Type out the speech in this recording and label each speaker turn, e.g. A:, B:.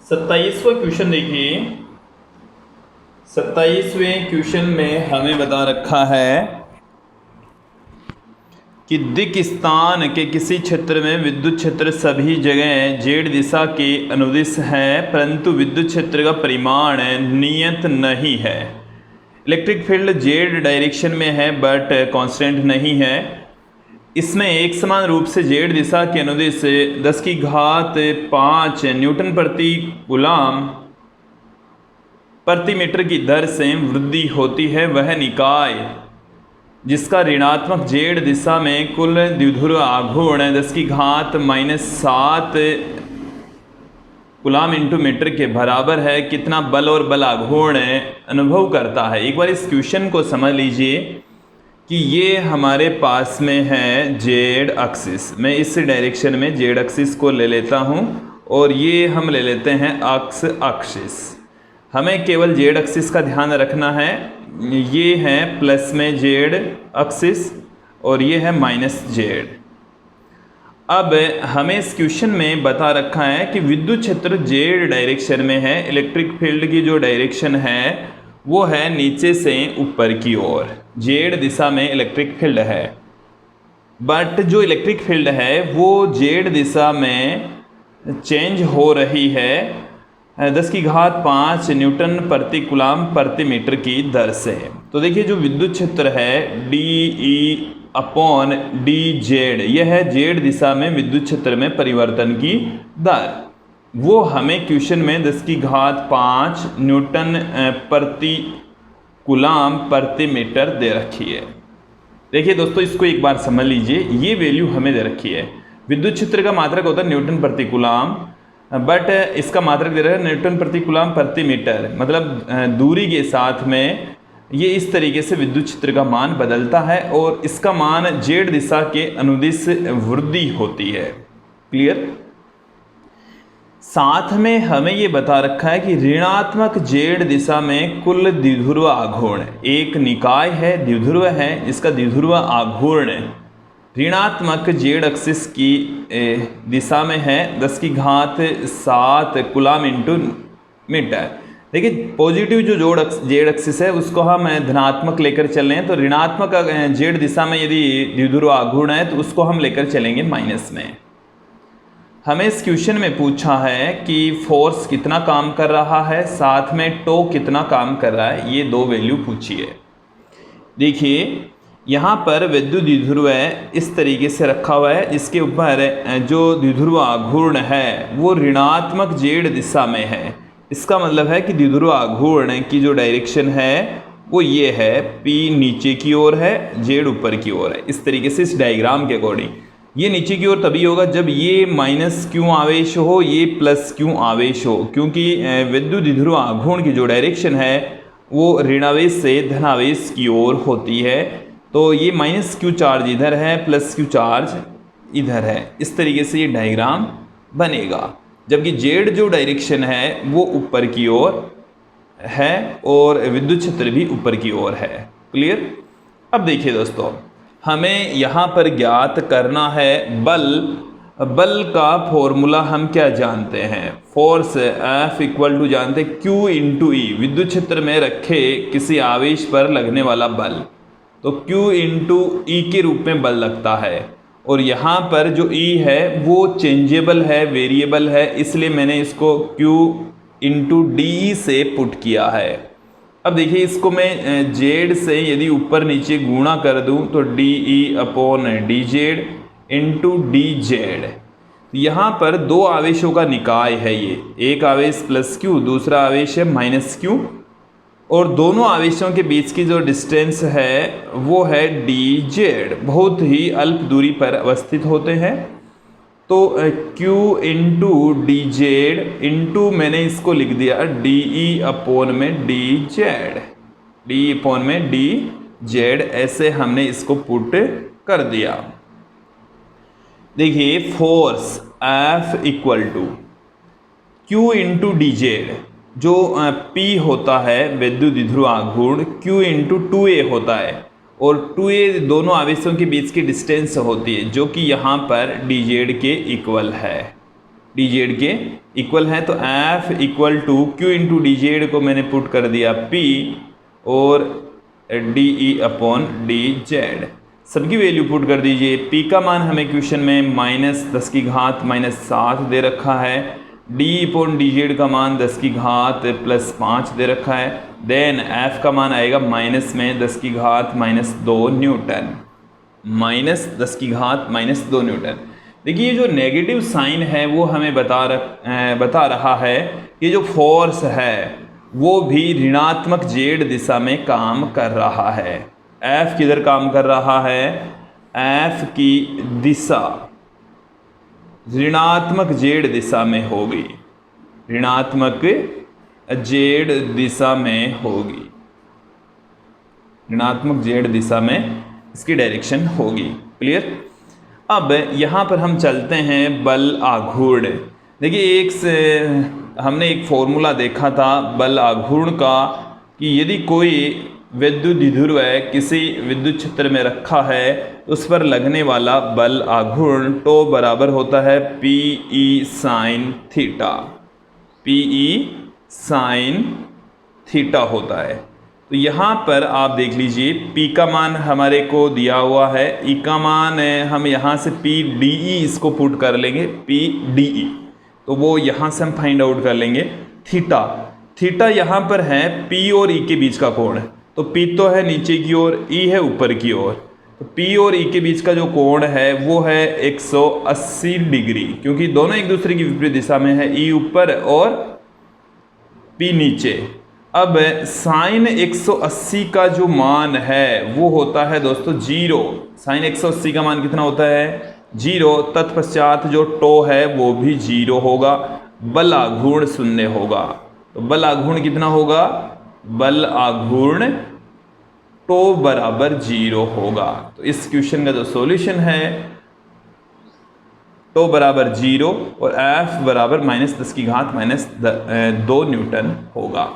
A: 27वां question देखिए। 27वें question में हमें बता रखा है कि दिक् स्थान के किसी क्षेत्र में विद्युत क्षेत्र सभी जगह जेड दिशा के अनुदिश है, परंतु विद्युत क्षेत्र का परिमाण नियत नहीं है। इलेक्ट्रिक फील्ड जेड डायरेक्शन में है बट कांस्टेंट नहीं है। इसमें एक समान रूप से जेड दिशा के अनुदिश 10⁵ न्यूटन प्रति कूलम प्रति मीटर की दर से वृद्धि होती है। वह निकाय जिसका ऋणात्मक जेड दिशा में कुल द्विध्रुव आघूर्ण 10⁻⁷ कूलम इंटू मीटर के बराबर है, कितना बल और बल आघूर्ण अनुभव करता है। एक बार इस क्वेश्चन को समझ लीजिए कि ये हमारे पास में है जेड एक्सिस। मैं इस डायरेक्शन में जेड एक्सिस को ले लेता हूँ और ये हम ले लेते हैं एक्स एक्सिस। हमें केवल जेड एक्सिस का ध्यान रखना है। ये है प्लस में जेड एक्सिस और ये है माइनस जेड। अब हमें इस क्वेश्चन में बता रखा है कि विद्युत क्षेत्र जेड डायरेक्शन में है। इलेक्ट्रिक फील्ड की जो डायरेक्शन है वो है नीचे से ऊपर की ओर। जेड दिशा में इलेक्ट्रिक फील्ड है, बट जो इलेक्ट्रिक फील्ड है वो जेड दिशा में चेंज हो रही है 10⁵ न्यूटन प्रति कूलम प्रति मीटर की दर से। तो देखिए जो विद्युत क्षेत्र है dE/dZ, यह है जेड दिशा में विद्युत क्षेत्र में परिवर्तन की दर। वो हमें क्वेश्चन में 10⁵ न्यूटन प्रति कूलम प्रति मीटर दे रखी है। देखिए दोस्तों, इसको एक बार समझ लीजिए। ये वैल्यू हमें दे रखी है। विद्युत क्षेत्र का मात्रक होता है न्यूटन प्रति कूलम, बट इसका मात्रक दे रहा है न्यूटन प्रति कूलम प्रति मीटर। मतलब दूरी के साथ में ये इस तरीके से विद्युत क्षेत्र का मान बदलता है और इसका मान जेड दिशा के अनुदिश वृद्धि होती है। क्लियर। साथ में हमें ये बता रखा है कि ऋणात्मक जेड दिशा में कुल द्विध्रुव आघूर्ण, एक निकाय है द्विध्रुव है, इसका द्विध्रुव आघूर्ण ऋणात्मक जेड एक्सिस की दिशा में है 10⁻⁷ कूलम इंटू मीटर। देखिए पॉजिटिव जो जेड एक्सिस है उसको हम धनात्मक लेकर चल रहे हैं, तो ऋणात्मक जेड दिशा में यदि द्विध्रुव आघूर्ण है तो उसको हम लेकर चलेंगे माइनस में। हमें इस क्वेश्चन में पूछा है कि फोर्स कितना काम कर रहा है, साथ में टो कितना काम कर रहा है। ये दो वैल्यू पूछी है। देखिए यहाँ पर विद्युत द्विध्रुव इस तरीके से रखा हुआ है, जिसके ऊपर जो द्विध्रुव आघूर्ण है वो ऋणात्मक जेड दिशा में है। इसका मतलब है कि द्विध्रुव आघूर्ण की जो डायरेक्शन है वो ये है, P नीचे की ओर है, जेड ऊपर की ओर है। इस तरीके से इस डायग्राम के अकॉर्डिंग ये नीचे की ओर तभी होगा जब ये माइनस क्यू आवेश हो, ये प्लस क्यू आवेश हो, क्योंकि विद्युत द्विध्रुव आघूर्ण की जो डायरेक्शन है वो ऋणावेश से धनावेश की ओर होती है। तो ये माइनस क्यू चार्ज इधर है, प्लस क्यू चार्ज इधर है। इस तरीके से ये डायग्राम बनेगा, जबकि जेड जो डायरेक्शन है वो ऊपर की ओर है और विद्युत क्षेत्र भी ऊपर की ओर है। क्लियर। अब देखिए दोस्तों, हमें यहाँ पर ज्ञात करना है बल। बल का फॉर्मूला हम क्या जानते हैं? फोर्स F = जानते हैं Q × E। विद्युत क्षेत्र में रखे किसी आवेश पर लगने वाला बल, तो Q × E के रूप में बल लगता है। और यहाँ पर जो E है वो चेंजेबल है, वेरिएबल है, इसलिए मैंने इसको Q × DE से पुट किया है। अब देखिए इसको मैं जेड से यदि ऊपर नीचे गुणा कर दूं तो DE/dZ × dZ। यहाँ पर दो आवेशों का निकाय है ये, एक आवेश प्लस Q, दूसरा आवेश है माइनस Q, और दोनों आवेशों के बीच की जो डिस्टेंस है वो है dZ। बहुत ही अल्प दूरी पर अवस्थित होते हैं। तो Q × dZ इंटू मैंने इसको लिख दिया DE/dZ, ऐसे हमने इसको पुट कर दिया। देखिए फोर्स F = Q × dZ, जो P होता है विद्युत द्विध्रुव आघूर्ण, Q × 2A होता है, और 2A दोनों आवेशों के बीच की डिस्टेंस होती है, जो कि यहाँ पर dZ के इक्वल है। डी जेड के इक्वल है। तो F equal to Q into D Z को मैंने पुट कर दिया पी और D E upon D Z, सबकी वैल्यू पुट कर दीजिए। पी का मान हमें क्वेश्चन में -10⁻⁻7 दे रखा है, डी अपॉन डी जेड का मान 10⁻+5 दे रखा है। देन एफ का मान आएगा -10⁻2 न्यूटन, -10⁻2 न्यूटन। देखिए जो नेगेटिव साइन है वो हमें बता रहा है कि जो फोर्स है वो भी ऋणात्मक जेड दिशा में काम कर रहा है। एफ किधर काम कर रहा है? एफ की दिशा ऋणात्मक जेड दिशा में होगी, ऋणात्मक जेड दिशा में होगी, ऋणात्मक जेड दिशा में इसकी डायरेक्शन होगी। क्लियर? अब यहाँ पर हम चलते हैं बल आघूर्ण। देखिए हमने एक फॉर्मूला देखा था बल आघूर्ण का कि यदि कोई विद्युत द्विध्रुव किसी विद्युत क्षेत्र में रखा है तो उस पर लगने वाला बल आघूर्ण टो बराबर होता है P E sine theta, P E sine theta होता है। तो यहाँ पर आप देख लीजिए P का मान हमारे को दिया हुआ है, E का मान हम यहाँ से P डी ई इसको पुट कर लेंगे, P डी ई, तो वो यहाँ से हम फाइंड आउट कर लेंगे। थीटा, थीटा यहाँ पर है P और E के बीच का कोण, तो P तो है नीचे की ओर, E है ऊपर की ओर, तो P और E के बीच का जो कोण है वो है 180 डिग्री, क्योंकि दोनों एक दूसरे की विपरीत दिशा में है, E ऊपर और P नीचे। अब साइन 180 का जो मान है वो होता है दोस्तों 0। साइन 180 का मान कितना होता है? 0। तत्पश्चात जो टो है वो भी 0 होगा, बल आघूर्ण 0 होगा। तो बल आघूर्ण कितना होगा? बल आघूर्ण टो बराबर 0 होगा। तो इस क्वेश्चन का जो सॉल्यूशन है टो बराबर 0 और एफ बराबर -10⁻2 न्यूटन होगा।